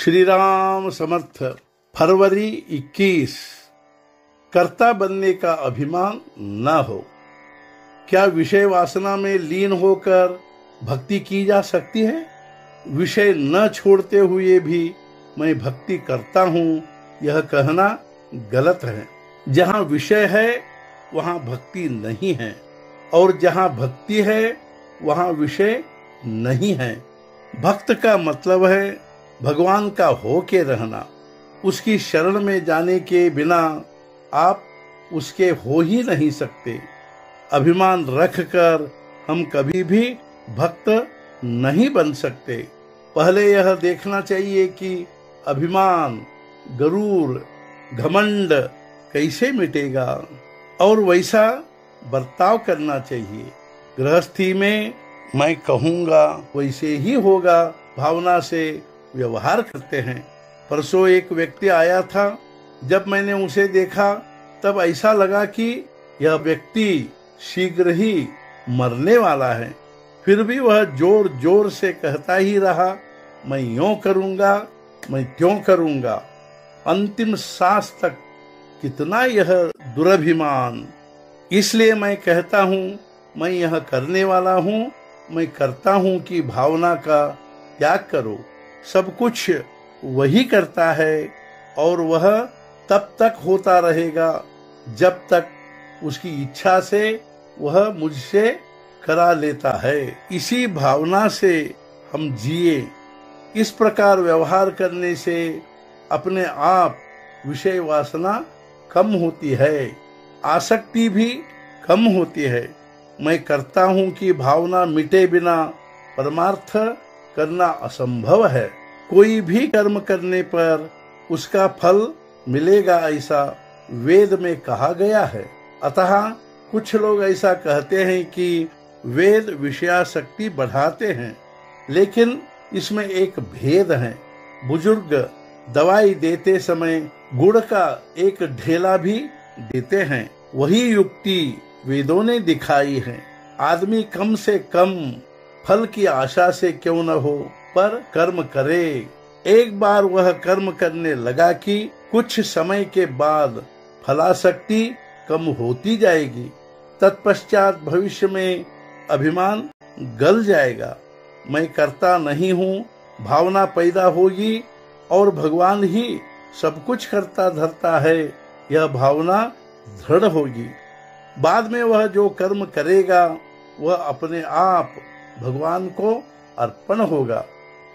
श्री राम समर्थ। फरवरी 21। कर्ता बनने का अभिमान न हो। क्या विषय वासना में लीन होकर भक्ति की जा सकती है? विषय न छोड़ते हुए भी मैं भक्ति करता हूँ, यह कहना गलत है। जहाँ विषय है वहाँ भक्ति नहीं है, और जहाँ भक्ति है वहाँ विषय नहीं है। भक्त का मतलब है भगवान का होके रहना। उसकी शरण में जाने के बिना आप उसके हो ही नहीं सकते। अभिमान रखकर हम कभी भी भक्त नहीं बन सकते। पहले यह देखना चाहिए कि अभिमान, गरूर, घमंड कैसे मिटेगा, और वैसा बर्ताव करना चाहिए। गृहस्थी में मैं कहूँगा वैसे ही होगा भावना से व्यवहार करते हैं। परसों एक व्यक्ति आया था। जब मैंने उसे देखा तब ऐसा लगा कि यह व्यक्ति शीघ्र ही मरने वाला है। फिर भी वह जोर जोर से कहता ही रहा, मैं यूं करूंगा, मैं त्यों करूंगा। अंतिम सांस तक कितना यह दुरभिमान। इसलिए मैं कहता हूँ, मैं यह करने वाला हूँ, मैं करता हूँ कि भावना का त्याग करो। सब कुछ वही करता है, और वह तब तक होता रहेगा जब तक उसकी इच्छा से वह मुझसे करा लेता है। इसी भावना से हम जिए। इस प्रकार व्यवहार करने से अपने आप विषय वासना कम होती है, आसक्ति भी कम होती है। मैं करता हूँ कि भावना मिटे बिना परमार्थ करना असंभव है। कोई भी कर्म करने पर उसका फल मिलेगा, ऐसा वेद में कहा गया है। अतः कुछ लोग ऐसा कहते हैं कि वेद विषयासक्ति बढ़ाते हैं, लेकिन इसमें एक भेद है। बुजुर्ग दवाई देते समय गुड़ का एक ढेला भी देते हैं। वही युक्ति वेदों ने दिखाई है। आदमी कम से कम फल की आशा से क्यों न हो, पर कर्म करे। एक बार वह कर्म करने लगा कि कुछ समय के बाद फलासक्ति कम होती जाएगी। तत्पश्चात भविष्य में अभिमान गल जाएगा। मैं करता नहीं हूँ भावना पैदा होगी, और भगवान ही सब कुछ करता धरता है, यह भावना दृढ़ होगी। बाद में वह जो कर्म करेगा वह अपने आप भगवान को अर्पण होगा।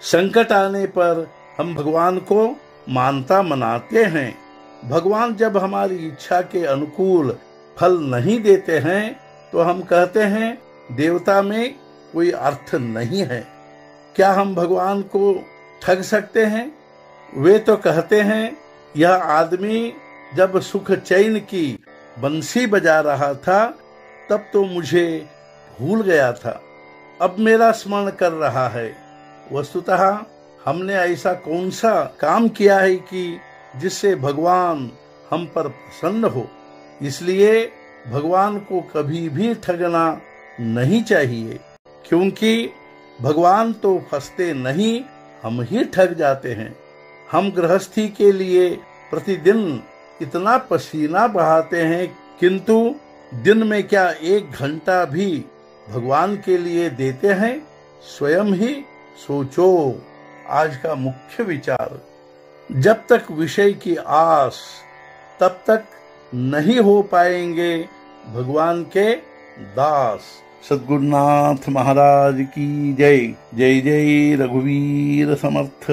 संकट आने पर हम भगवान को मानता मनाते हैं। भगवान जब हमारी इच्छा के अनुकूल फल नहीं देते हैं तो हम कहते हैं देवता में कोई अर्थ नहीं है। क्या हम भगवान को ठग सकते हैं? वे तो कहते हैं, यह आदमी जब सुख चैन की बंसी बजा रहा था तब तो मुझे भूल गया था, अब मेरा स्मरण कर रहा है। वस्तुतः हमने ऐसा कौन सा काम किया है कि जिससे भगवान हम पर प्रसन्न हो? इसलिए भगवान को कभी भी ठगना नहीं चाहिए, क्योंकि भगवान तो फंसते नहीं, हम ही ठग जाते हैं। हम गृहस्थी के लिए प्रतिदिन इतना पसीना बहाते हैं, किंतु दिन में क्या 1 घंटा भी भगवान के लिए देते हैं? स्वयं ही सोचो। आज का मुख्य विचार, जब तक विषय की आस तब तक नहीं हो पाएंगे भगवान के दास। सद्गुरुनाथ महाराज की जय। जय जय रघुवीर समर्थ।